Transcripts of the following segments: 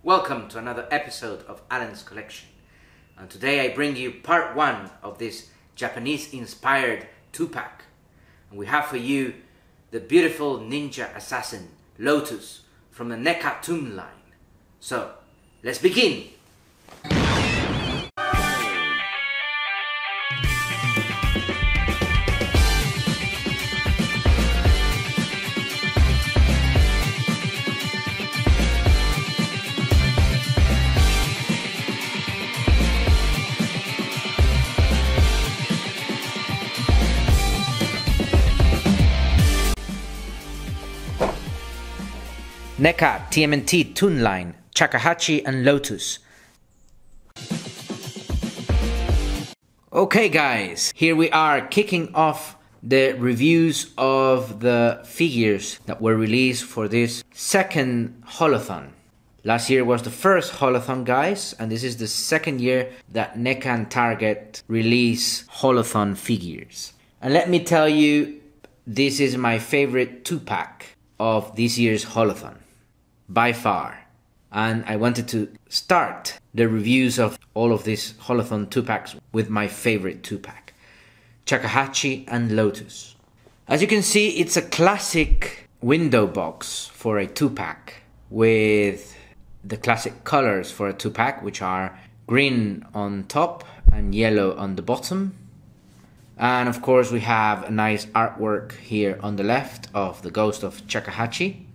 Welcome to another episode of Alan's Collection. And today I bring you part 1 of this Japanese-inspired 2-pack. And we have for you the beautiful ninja assassin Lotus from the NECATMNT line. So, let's begin! NECA TMNT Toon line, Shakuhachi and Lotus. Okay guys, here we are kicking off the reviews of the figures that were released for this second holothon. Last year was the first holothon, guys, and this is the second year that NECA and Target release holothon figures. And let me tell you, this is my favorite 2-pack of this year's holothon. By far. And I wanted to start the reviews of all of these holothon 2-packs with my favorite 2-pack, Shakuhachi and Lotus. As you can see, it's a classic window box for a 2-pack with the classic colors for a 2-pack, which are green on top and yellow on the bottom. And of course we have a nice artwork here on the left of the ghost of Shakuhachi.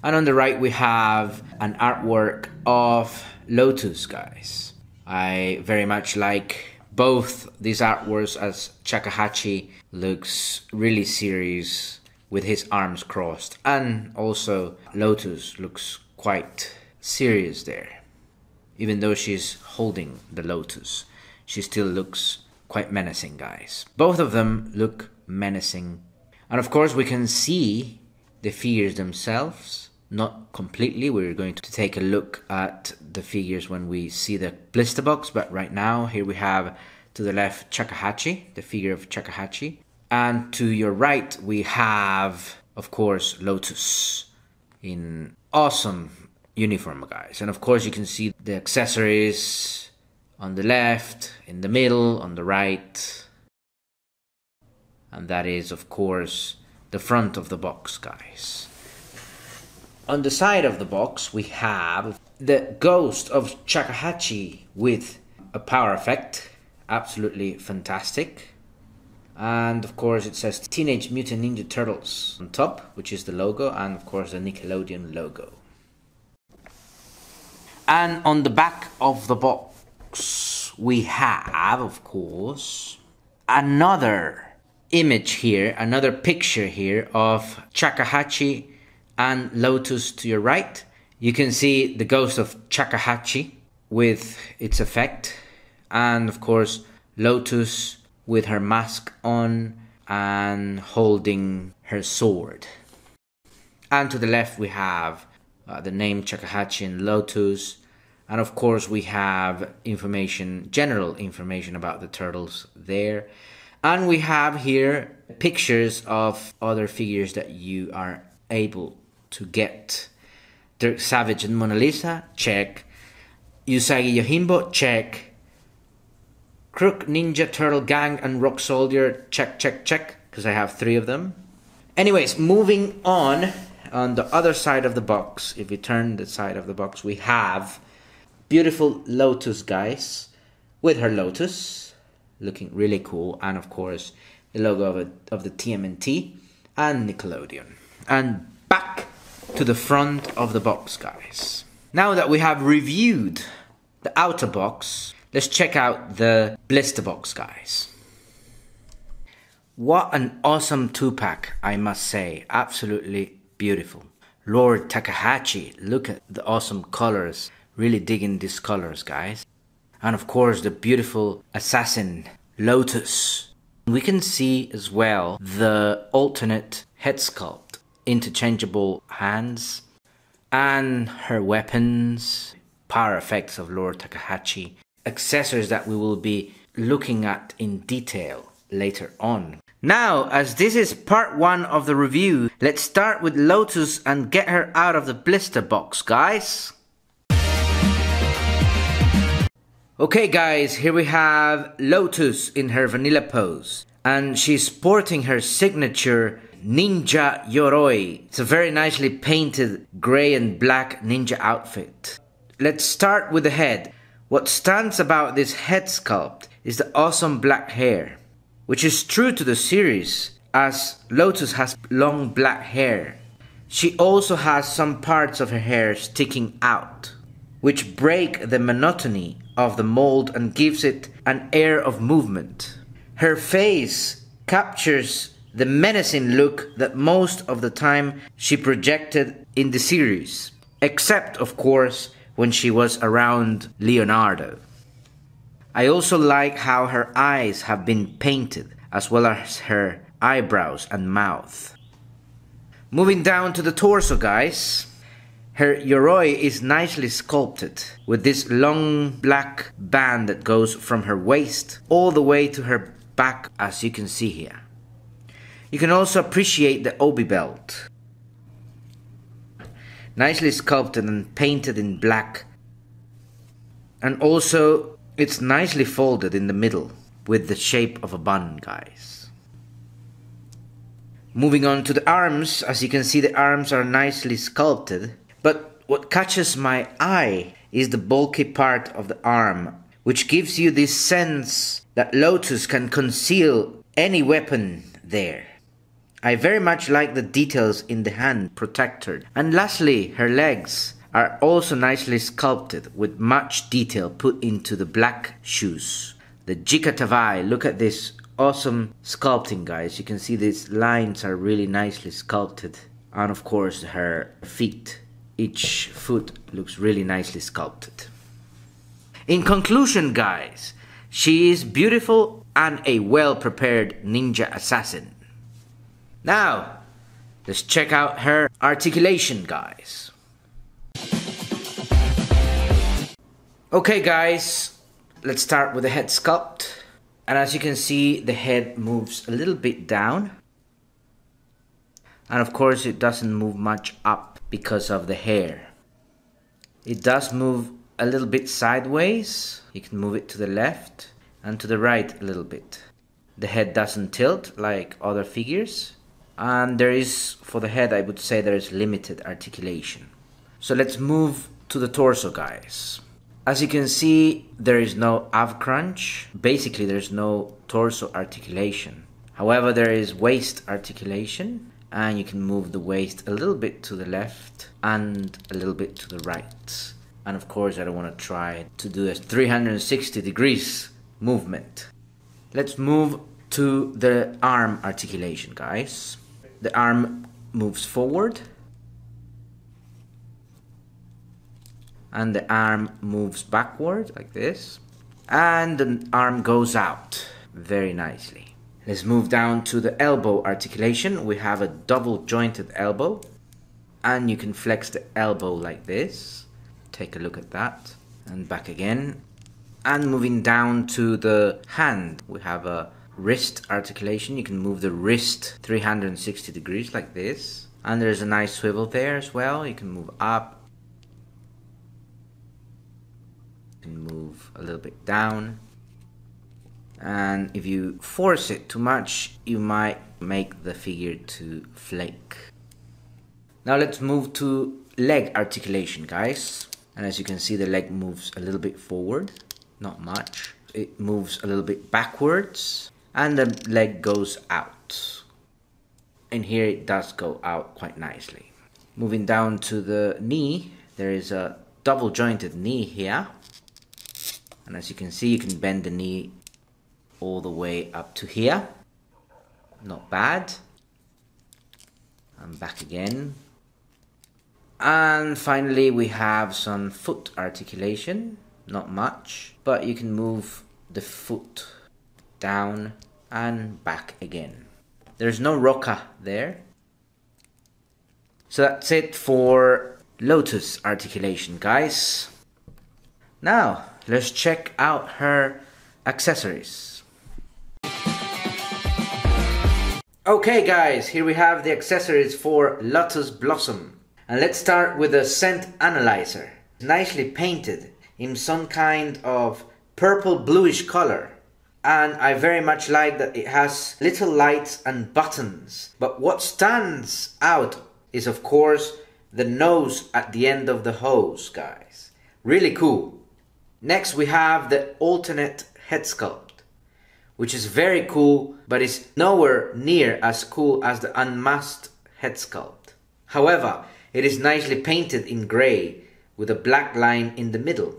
And on the right we have an artwork of Lotus, guys. I very much like both these artworks, as Shakuhachi looks really serious with his arms crossed, and also Lotus looks quite serious there. Even though she's holding the Lotus, she still looks quite menacing, guys. Both of them look menacing. And of course we can see the figures themselves. Not completely, we're going to take a look at the figures when we see the blister box, but right now here we have to the left Shakuhachi, the figure of Shakuhachi, and to your right we have, of course, Lotus in awesome uniform, guys. And of course you can see the accessories on the left, in the middle, on the right, and that is of course the front of the box, guys. On the side of the box we have the ghost of Shakuhachi with a power effect, absolutely fantastic. And of course it says Teenage Mutant Ninja Turtles on top, which is the logo, and of course the Nickelodeon logo. And on the back of the box we have, of course, another image here, another picture here of Shakuhachi and Lotus to your right. You can see the ghost of Shakuhachi with its effect, and of course Lotus with her mask on and holding her sword. And to the left we have the name Shakuhachi and Lotus, and of course we have information, general information about the turtles there. And we have here pictures of other figures that you are able to get. Dirk Savage and Mona Lisa, check. Usagi Yojimbo, check. Crook Ninja Turtle Gang and Rock Soldier, check, check, check, because I have 3 of them. Anyways, moving on the other side of the box, if we turn the side of the box, we have beautiful Lotus, guys, with her Lotus, looking really cool, and of course the logo of the TMNT and Nickelodeon. And back to the front of the box, guys. Now that we have reviewed the outer box, let's check out the blister box, guys. What an awesome 2-pack, I must say. Absolutely beautiful. Lord Takahashi, look at the awesome colors. Really digging these colors, guys. And of course the beautiful assassin Lotus. We can see as well the alternate head sculpt, interchangeable hands, and her weapons, power effects of Lord Takahashi, accessories that we will be looking at in detail later on. Now, as this is part 1 of the review, let's start with Lotus and get her out of the blister box, guys. Okay guys, here we have Lotus in her vanilla pose. And she's sporting her signature ninja yoroi. It's a very nicely painted grey and black ninja outfit. Let's start with the head. What stands about this head sculpt is the awesome black hair, which is true to the series as Lotus has long black hair. She also has some parts of her hair sticking out, which break the monotony of the mold and gives it an air of movement. Her face captures the menacing look that most of the time she projected in the series, except of course when she was around Leonardo. I also like how her eyes have been painted, as well as her eyebrows and mouth. Moving down to the torso guys. Her yoroi is nicely sculpted with this long black band that goes from her waist all the way to her back, as you can see here. You can also appreciate the obi belt. Nicely sculpted and painted in black. And also it's nicely folded in the middle with the shape of a bun guys. Moving on to the arms, as you can see the arms are nicely sculpted. But what catches my eye is the bulky part of the arm, which gives you this sense that Lotus can conceal any weapon there. I very much like the details in the hand protector. And lastly, her legs are also nicely sculpted with much detail put into the black shoes. The jikatavai, look at this awesome sculpting guys. You can see these lines are really nicely sculpted. And of course her feet. Each foot looks really nicely sculpted. In conclusion guys, she is beautiful and a well-prepared ninja assassin. Now, let's check out her articulation guys. Okay guys, let's start with the head sculpt. And as you can see, the head moves a little bit down. And of course it doesn't move much up because of the hair. It does move a little bit sideways. You can move it to the left and to the right a little bit. The head doesn't tilt like other figures. And there is, for the head I would say there is limited articulation. So let's move to the torso guys. As you can see, there is no ab crunch. Basically there's no torso articulation. However, there is waist articulation. And you can move the waist a little bit to the left and a little bit to the right. And of course I don't want to try to do a 360 degrees movement. Let's move to the arm articulation guys. The arm moves forward. And the arm moves backward like this. And the arm goes out very nicely. Let's move down to the elbow articulation. We have a double jointed elbow. And you can flex the elbow like this. Take a look at that. And back again. And moving down to the hand. We have a wrist articulation. You can move the wrist 360 degrees like this. And there's a nice swivel there as well. You can move up. You can move a little bit down. And if you force it too much, you might make the figure to flake. Now let's move to leg articulation guys. And as you can see, the leg moves a little bit forward, not much. It moves a little bit backwards and the leg goes out. And here it does go out quite nicely. Moving down to the knee, there is a double jointed knee here. And as you can see, you can bend the knee all the way up to here. Not bad. And back again. And finally we have some foot articulation. Not much, but you can move the foot down and back again. There's no roca there. So that's it for Lotus articulation guys. Now let's check out her accessories. Okay guys, here we have the accessories for Lotus Blossom. And let's start with the scent analyzer. Nicely painted in some kind of purple bluish color. And I very much like that it has little lights and buttons. But what stands out is of course the nose at the end of the hose, guys. Really cool. Next we have the alternate head sculpt, which is very cool, but is nowhere near as cool as the unmasked head sculpt. However, it is nicely painted in grey with a black line in the middle.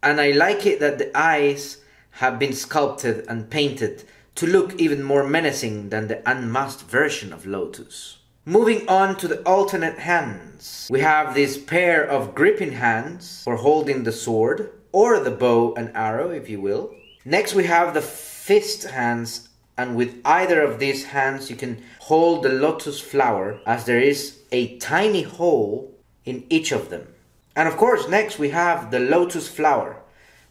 And I like it that the eyes have been sculpted and painted to look even more menacing than the unmasked version of Lotus. Moving on to the alternate hands. We have this pair of gripping hands for holding the sword, or the bow and arrow if you will. Next we have the fist hands, and with either of these hands you can hold the lotus flower, as there is a tiny hole in each of them. And of course next we have the lotus flower,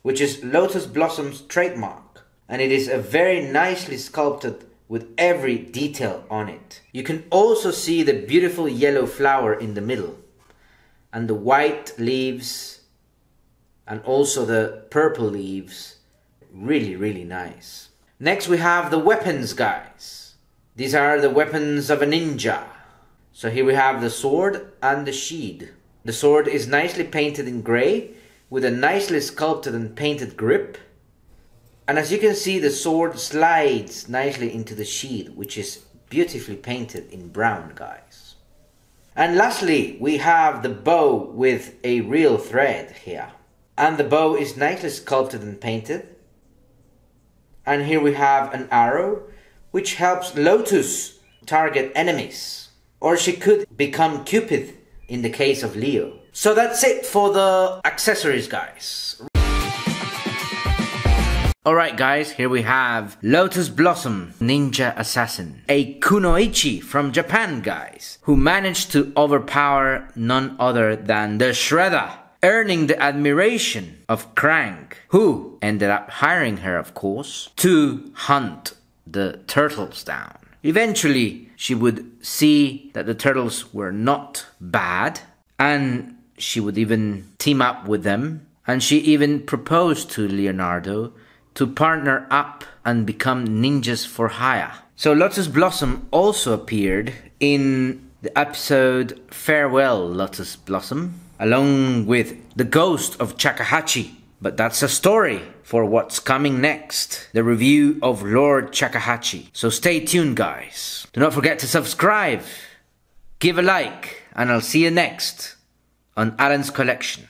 which is Lotus Blossom's trademark, and it is a very nicely sculpted with every detail on it. You can also see the beautiful yellow flower in the middle, and the white leaves, and also the purple leaves. Really nice. Next we have the weapons, guys. These are the weapons of a ninja. So here we have the sword and the shield. The sword is nicely painted in grey, with a nicely sculpted and painted grip. And as you can see, the sword slides nicely into the shield, which is beautifully painted in brown, guys. And lastly, we have the bow with a real thread here. And the bow is nicely sculpted and painted. And here we have an arrow, which helps Lotus target enemies. Or she could become Cupid in the case of Leo. So that's it for the accessories, guys. Alright guys, here we have Lotus Blossom Ninja Assassin, a kunoichi from Japan, guys, who managed to overpower none other than the Shredder, earning the admiration of Krang, who ended up hiring her, of course, to hunt the turtles down. Eventually, she would see that the turtles were not bad, and she would even team up with them, and she even proposed to Leonardo to partner up and become ninjas for hire. So Lotus Blossom also appeared in the episode Farewell Lotus Blossom, along with the ghost of Chakahachi. But that's a story for what's coming next, the review of Lord Chakahachi. So stay tuned, guys. Do not forget to subscribe, give a like, and I'll see you next on Alan's Collection.